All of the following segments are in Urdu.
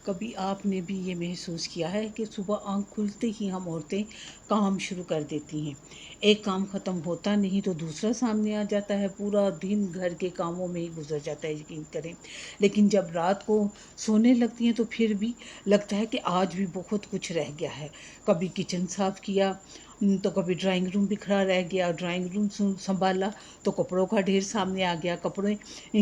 کبھی آپ نے بھی یہ محسوس کیا ہے کہ صبح آنکھ کھلتے ہی ہم عورتیں کام شروع کر دیتی ہیں؟ ایک کام ختم ہوتا نہیں تو دوسرا سامنے آ جاتا ہے، پورا دن گھر کے کاموں میں ہی گزر جاتا ہے، یقین کریں۔ لیکن جب رات کو سونے لگتی ہیں تو پھر بھی لگتا ہے کہ آج بھی بہت کچھ رہ گیا ہے۔ کبھی کچن صاف کیا تو کبھی ڈرائنگ روم بکھرا رہ گیا، ڈرائنگ روم سنبھالا تو کپڑوں کا ڈھیر سامنے آ گیا، کپڑے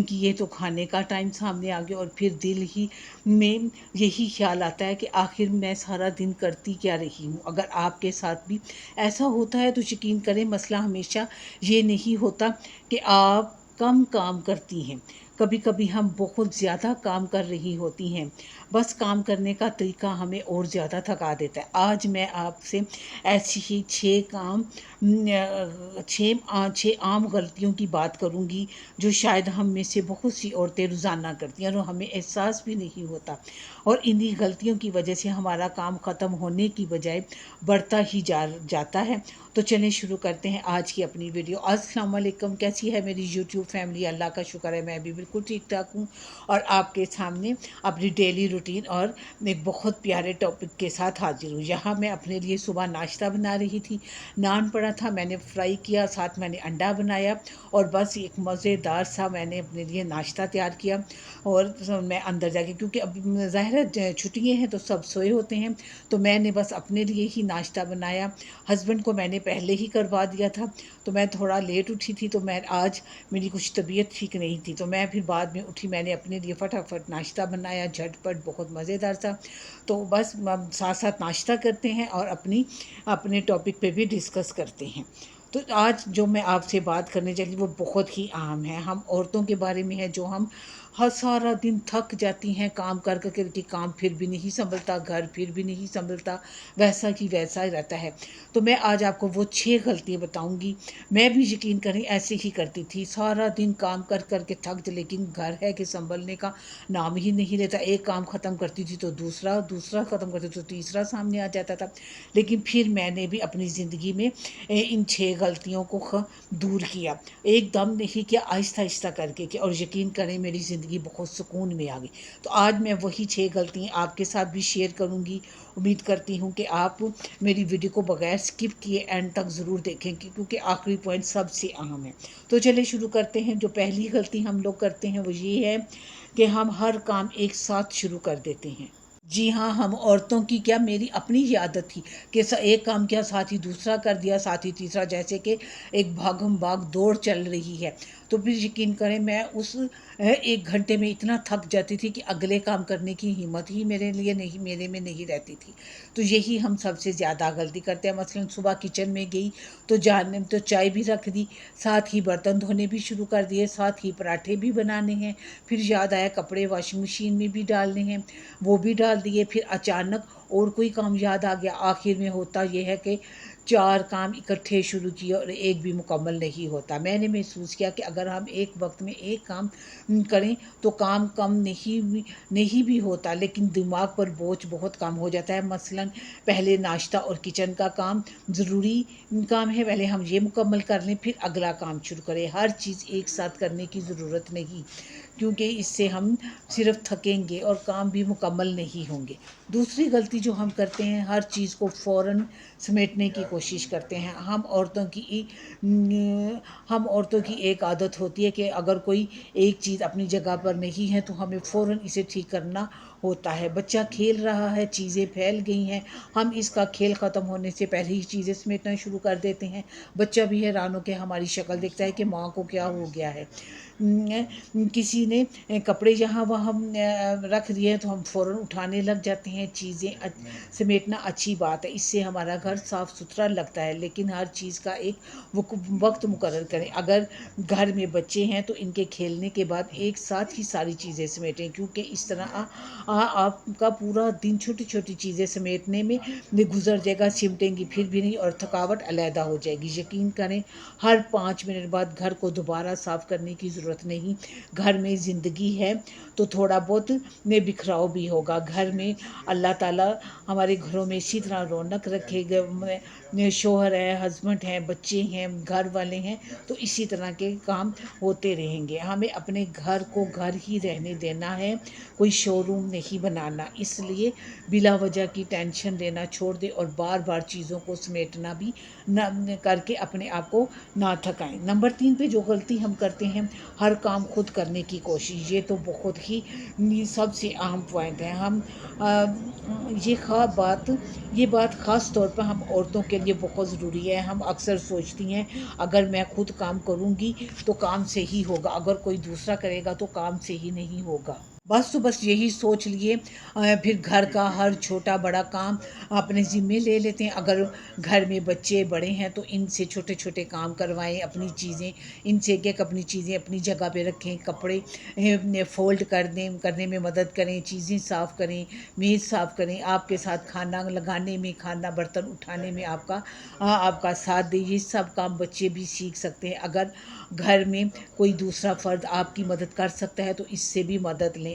کیے تو کھانے کا ٹائم سامنے آ گیا، اور پھر دل ہی میں یہی خیال آتا ہے کہ آخر میں سارا دن کرتی کیا رہی ہوں۔ اگر آپ کے ساتھ بھی ایسا ہوتا ہے تو یقین کریں، مسئلہ ہمیشہ یہ نہیں ہوتا کہ آپ کم کام کرتی ہیں۔ کبھی کبھی ہم بہت زیادہ کام کر رہی ہوتی ہیں، بس کام کرنے کا طریقہ ہمیں اور زیادہ تھکا دیتا ہے۔ آج میں آپ سے ایسی ہی چھ عام غلطیوں کی بات کروں گی جو شاید ہم میں سے بہت سی عورتیں روزانہ کرتی ہیں اور ہمیں احساس بھی نہیں ہوتا، اور انہی غلطیوں کی وجہ سے ہمارا کام ختم ہونے کی بجائے بڑھتا ہی جاتا ہے۔ تو چلیں شروع کرتے ہیں آج کی اپنی ویڈیو۔ السلام علیکم، کیسی ہے میری یوٹیوب فیملی؟ اللہ کا شکر ہے میں بھی بالکل ٹھیک ٹھاک ہوں، اور آپ کے سامنے اپنی ڈیلی روٹین اور ایک بہت پیارے ٹاپک کے ساتھ حاضر ہوں۔ یہاں میں اپنے لیے صبح ناشتہ بنا رہی تھی، نان پڑا تھا، میں نے فرائی کیا، ساتھ میں نے انڈا بنایا، اور بس ایک مزیدار سا میں نے اپنے لیے ناشتہ تیار کیا۔ اور میں اندر جا کے، کیونکہ اب ظاہر ہے چھٹیاں ہیں تو سب سوئے ہوتے ہیں، تو میں نے بس اپنے لیے ہی ناشتہ بنایا۔ ہسبینڈ کو میں نے پہلے ہی کروا دیا تھا، تو میں تھوڑا لیٹ اٹھی تھی، تو میں آج میری کچھ طبیعت ٹھیک نہیں تھی، تو میں پھر بعد میں اٹھی، میں نے اپنے لیے فٹافٹ ناشتہ بنایا، جھٹ پٹ، بہت مزیدار تھا۔ تو بس ساتھ ساتھ ناشتہ کرتے ہیں اور اپنے ٹاپک پہ بھی ڈسکس کرتے ہیں۔ تو آج جو میں آپ سے بات کرنے چلی وہ بہت ہی اہم ہے، ہم عورتوں کے بارے میں ہے، جو ہم ہر سارا دن تھک جاتی ہیں کام کر کے کام پھر بھی نہیں سنبھلتا، گھر پھر بھی نہیں سنبھلتا، ویسا کی ویسا ہی رہتا ہے۔ تو میں آج آپ کو وہ 6 غلطیاں بتاؤں گی۔ میں بھی یقین کریں ایسے ہی کرتی تھی، سارا دن کام کر کے تھک جاتی، لیکن گھر ہے کہ سنبھلنے کا نام ہی نہیں لیتا۔ ایک کام ختم کرتی تھی تو دوسرا ختم کرتی تو تیسرا سامنے آ جاتا تھا۔ لیکن پھر میں نے بھی اپنی زندگی میں ان 6 غلطیوں کو دور کیا، ایک دم نہیں کیا، آہستہ آہستہ کر کے کیا، اور یقین کریں میری زندگی بہت سکون میں آ گئی۔ تو آج میں وہی 6 غلطیاں آپ کے ساتھ بھی شیئر کروں گی۔ امید کرتی ہوں کہ آپ میری ویڈیو کو بغیر سکپ کیے اینڈ تک ضرور دیکھیں، کیونکہ آخری پوائنٹ سب سے اہم ہے۔ تو چلے شروع کرتے ہیں۔ جو پہلی غلطی ہم لوگ کرتے ہیں وہ یہ ہے کہ ہم ہر کام ایک ساتھ شروع کر دیتے ہیں۔ جی ہاں، ہم عورتوں کی کیا، میری اپنی ہی عادت تھی کہ ایک کام کیا، ساتھ ہی دوسرا کر دیا، ساتھ ہی تیسرا، جیسے کہ ایک بھاگم بھاگ دوڑ چل رہی ہے۔ تو پھر یقین کریں میں اس 1 گھنٹے میں اتنا تھک جاتی تھی کہ اگلے کام کرنے کی ہمت ہی میرے میں نہیں رہتی تھی۔ تو یہی ہم سب سے زیادہ غلطی کرتے ہیں۔ مثلاً صبح کچن میں گئی تو چائے بھی رکھ دی، ساتھ ہی برتن دھونے بھی شروع کر دیے، ساتھ ہی پراٹھے بھی بنانے ہیں، پھر یاد آیا کپڑے واشنگ مشین میں بھی ڈالنے ہیں، وہ بھی ڈال دیے، پھر اچانک اور کوئی کام یاد آ گیا۔ آخر میں ہوتا یہ ہے کہ 4 کام اکٹھے شروع کیے اور ایک بھی مکمل نہیں ہوتا۔ میں نے محسوس کیا کہ اگر ہم ایک وقت میں ایک کام کریں تو کام کم نہیں بھی ہوتا، لیکن دماغ پر بوجھ بہت کم ہو جاتا ہے۔ مثلاً پہلے ناشتہ اور کچن کا کام ضروری کام ہے، پہلے ہم یہ مکمل کر لیں، پھر اگلا کام شروع کریں۔ ہر چیز ایک ساتھ کرنے کی ضرورت نہیں، کیونکہ اس سے ہم صرف تھکیں گے اور کام بھی مکمل نہیں ہوں گے۔ دوسری غلطی جو ہم کرتے ہیں، ہر چیز کو فوراً سمیٹنے کی کوشش کرتے ہیں۔ ہم عورتوں کی ایک عادت ہوتی ہے کہ اگر کوئی ایک چیز اپنی جگہ پر نہیں ہے تو ہمیں فوراً اسے ٹھیک کرنا ہوتا ہے۔ بچہ کھیل رہا ہے، چیزیں پھیل گئی ہیں، ہم اس کا کھیل ختم ہونے سے پہلے ہی چیزیں سمیٹنا شروع کر دیتے ہیں۔ بچہ بھی حیران ہو کے ہماری شکل دیکھتا ہے کہ ماں کو کیا ہو گیا ہے۔ کسی نے کپڑے یہاں وہاں رکھ دیے تو ہم فوراً اٹھانے لگ جاتے ہیں۔ چیزیں سمیٹنا اچھی بات ہے، اس سے ہمارا گھر صاف ستھرا لگتا ہے، لیکن ہر چیز کا ایک وقت مقرر کریں۔ اگر گھر میں بچے ہیں تو ان کے کھیلنے کے بعد ایک ساتھ ہی ساری چیزیں سمیٹیں، کیونکہ اس طرح آپ کا پورا دن چھوٹی چھوٹی چیزیں سمیٹنے میں گزر جائے گا، سمٹیں گی پھر بھی نہیں، اور تھکاوٹ علیحدہ ہو جائے گی۔ یقین کریں ہر 5 منٹ بعد گھر کو دوبارہ صاف کرنے کی ضرورت ضرورت نہیں. گھر میں زندگی ہے تو تھوڑا بہت بکھراؤ بھی ہوگا. گھر میں اللہ تعالیٰ ہمارے گھروں میں اسی طرح رونق رکھے گا. شوہر ہے، ہسبینڈ ہیں، بچے ہیں، گھر والے ہیں، تو اسی طرح کے کام ہوتے رہیں گے. ہمیں اپنے گھر کو گھر ہی رہنے دینا ہے، کوئی شو روم نہیں بنانا. اس لیے بلا وجہ کی ٹینشن لینا چھوڑ دیں اور بار بار چیزوں کو سمیٹنا بھی نہ کر کے اپنے آپ کو نہ تھکائیں. نمبر 3 پہ جو غلطی ہم کرتے ہیں، ہر کام خود کرنے کی کوشش. یہ تو بہت ہی سب سے اہم پوائنٹ ہے. ہم یہ بات خاص طور پر ہم عورتوں کے لیے بہت ضروری ہے. ہم اکثر سوچتی ہیں اگر میں خود کام کروں گی تو کام سے ہی ہوگا، اگر کوئی دوسرا کرے گا تو کام سے ہی نہیں ہوگا. بس یہی سوچ لیے پھر گھر کا ہر چھوٹا بڑا کام اپنے ذمے لے لیتے ہیں. اگر گھر میں بچے بڑے ہیں تو ان سے چھوٹے چھوٹے کام کروائیں. اپنی چیزیں ان سے اپنی چیزیں اپنی جگہ پہ رکھیں. کپڑے فولڈ کرنے میں مدد کریں، چیزیں صاف کریں، میز صاف کریں. آپ کے ساتھ کھانا لگانے میں، کھانا برتن اٹھانے میں آپ کا ساتھ دیں. یہ سب کام بچے بھی سیکھ سکتے ہیں. اگر گھر میں کوئی دوسرا فرد آپ کی مدد کر سکتا ہے تو اس سے بھی مدد لیں.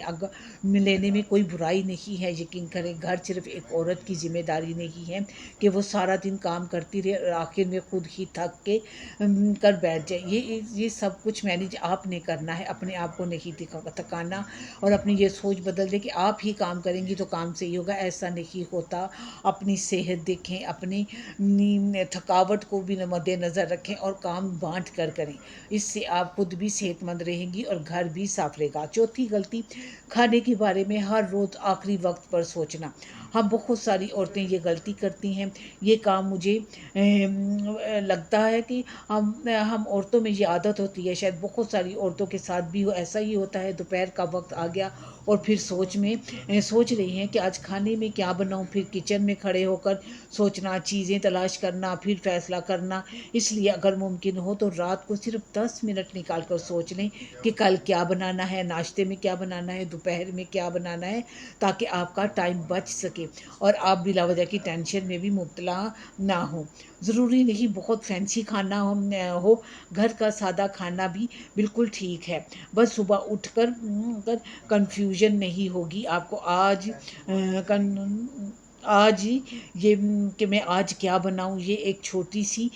لینے میں کوئی برائی نہیں ہے. یقین کریں گھر صرف ایک عورت کی ذمہ داری نہیں ہے کہ وہ سارا دن کام کرتی رہے اور آخر میں خود ہی تھک کے کر بیٹھ جائے. یہ سب کچھ مینیج آپ نے کرنا ہے، اپنے آپ کو نہیں تھکانا. اور اپنی یہ سوچ بدل دیں کہ آپ ہی کام کریں گی تو کام سے ہی ہوگا. ایسا نہیں ہوتا. اپنی صحت دیکھیں، اپنی تھکاوٹ کو بھی مد نظر رکھیں اور کام بانٹ کر کریں. اس سے آپ خود بھی صحت مند رہیں گی اور گھر بھی صاف رہے گا. چوتھی غلطی، کھانے کے بارے میں ہر روز آخری وقت پر سوچنا. ہم بہت ساری عورتیں یہ غلطی کرتی ہیں. یہ کام مجھے لگتا ہے کہ ہم عورتوں میں یہ عادت ہوتی ہے، شاید بہت ساری عورتوں کے ساتھ بھی ایسا ہی ہوتا ہے. دوپہر کا وقت آ گیا اور پھر سوچ رہی ہیں کہ آج کھانے میں کیا بناؤں. پھر کچن میں کھڑے ہو کر سوچنا، چیزیں تلاش کرنا، پھر فیصلہ کرنا. اس لیے اگر ممکن ہو تو رات کو صرف 10 منٹ نکال کر سوچ لیں کہ کل کیا بنانا ہے، ناشتے میں کیا بنانا ہے، دوپہر میں کیا بنانا ہے، تاکہ آپ کا ٹائم بچ سکے اور آپ بلا وجہ کی ٹینشن میں بھی مبتلا نہ ہوں. ضروری نہیں بہت فینسی کھانا ہو. گھر کا سادہ کھانا بھی بالکل ٹھیک ہے. بس صبح اٹھ کر کنفیوژن نہیں ہوگی آپ کو. آج یہ کہ میں آج کیا بناؤں، یہ ایک چھوٹی سی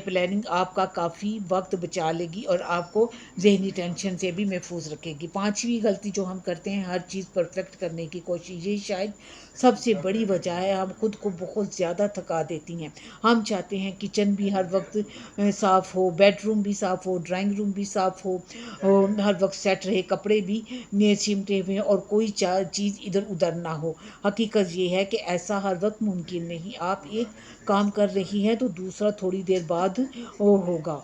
پلاننگ آپ کا کافی وقت بچا لے گی اور آپ کو ذہنی ٹینشن سے بھی محفوظ رکھے گی. 5ویں غلطی جو ہم کرتے ہیں، ہر چیز پرفیکٹ کرنے کی کوشش. یہ شاید سب سے بڑی وجہ ہے. ہم خود کو بہت زیادہ تھکا دیتی ہیں. ہم چاہتے ہیں کچن بھی ہر وقت صاف ہو، بیڈ روم بھی صاف ہو، ڈرائنگ روم بھی صاف ہو، ہر وقت سیٹ رہے، کپڑے بھی سمٹے ہوئے اور کوئی چیز ادھر ادھر نہ ہو. حقیقت یہ ہے کہ ایسا ہر وقت ممکن نہیں. آپ ایک کام کر رہی ہیں تو دوسرا تھوڑی دیر بعد ہوگا.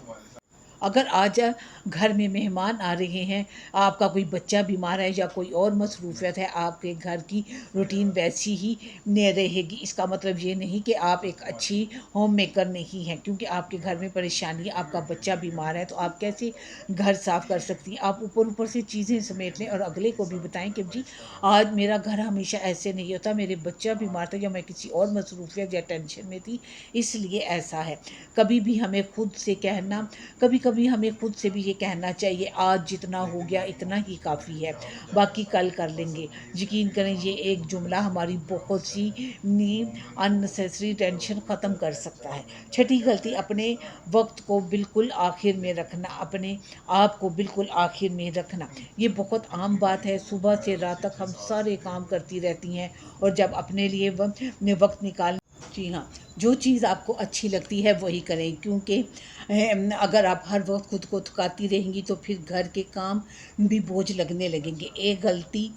اگر آج گھر میں مہمان آ رہے ہیں، آپ کا کوئی بچہ بیمار ہے یا کوئی اور مصروفیت ہے، آپ کے گھر کی روٹین ویسی ہی رہے گی. اس کا مطلب یہ نہیں کہ آپ ایک اچھی ہوم میکر نہیں ہیں. کیونکہ آپ کے گھر میں پریشانی ہے، آپ کا بچہ بیمار ہے، تو آپ کیسے گھر صاف کر سکتی ہیں؟ آپ اوپر سے چیزیں سمیٹ لیں اور اگلے کو بھی بتائیں کہ جی آج میرا گھر ہمیشہ ایسے نہیں ہوتا، میرے بچہ بیمار تھا یا میں کسی اور مصروفیت یا ٹینشن میں تھی، اس لیے ایسا ہے. کبھی ہمیں خود سے بھی یہ کہنا چاہیے آج جتنا ہو گیا اتنا ہی کافی ہے، باقی کل کر لیں گے. یقین کریں یہ ایک جملہ ہماری بہت سی اننیسیسری ٹینشن ختم کر سکتا ہے. 6ٹھی غلطی، اپنے وقت کو بالکل آخر میں رکھنا. اپنے آپ کو بالکل آخر میں رکھنا یہ بہت عام بات ہے. صبح سے رات تک ہم سارے کام کرتی رہتی ہیں اور جب اپنے لیے وقت نکالنا، جی ہاں، جو چیز آپ کو اچھی لگتی ہے وہی کریں. کیونکہ اگر آپ ہر وقت خود کو تھکاتی رہیں گی تو پھر گھر کے کام بھی بوجھ لگنے لگیں گے. ایک غلطی،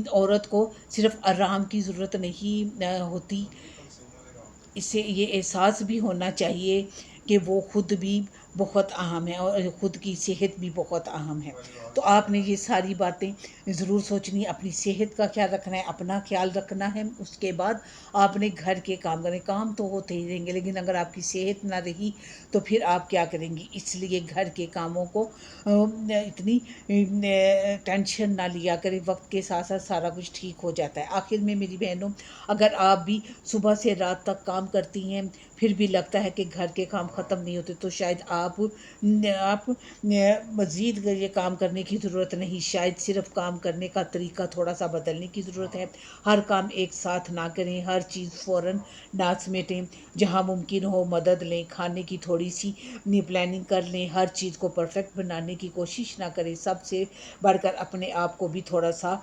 عورت کو صرف آرام کی ضرورت نہیں ہوتی، اسے یہ احساس بھی ہونا چاہیے کہ وہ خود بھی بہت اہم ہے اور خود کی صحت بھی بہت اہم ہے. تو آپ نے یہ ساری باتیں ضرور سوچنی. اپنی صحت کا خیال رکھنا ہے، اپنا خیال رکھنا ہے. اس کے بعد آپ نے گھر کے کام کریں. کام تو ہوتے ہی رہیں گے، لیکن اگر آپ کی صحت نہ رہی تو پھر آپ کیا کریں گی؟ اس لیے گھر کے کاموں کو اتنی ٹینشن نہ لیا کریں. وقت کے ساتھ ساتھ سارا کچھ ٹھیک ہو جاتا ہے. آخر میں میری بہنوں، اگر آپ بھی صبح سے رات تک کام کرتی ہیں پھر بھی لگتا ہے کہ گھر کے کام ختم نہیں ہوتے، تو شاید آپ مزید یہ کام کرنے کی ضرورت نہیں، شاید صرف کام کرنے کا طریقہ تھوڑا سا بدلنے کی ضرورت ہے۔ ہر کام ایک ساتھ نہ کریں، ہر چیز فوراً نہ سمیٹیں، جہاں ممکن ہو مدد لیں، کھانے کی تھوڑی سی پلاننگ کر لیں، ہر چیز کو پرفیکٹ بنانے کی کوشش نہ کریں، سب سے بڑھ کر اپنے آپ کو بھی تھوڑا سا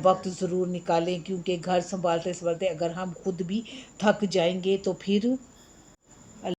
وقت ضرور نکالیں، کیونکہ گھر سنبھالتے اگر ہم خود بھی تھک جائیں گے تو پھر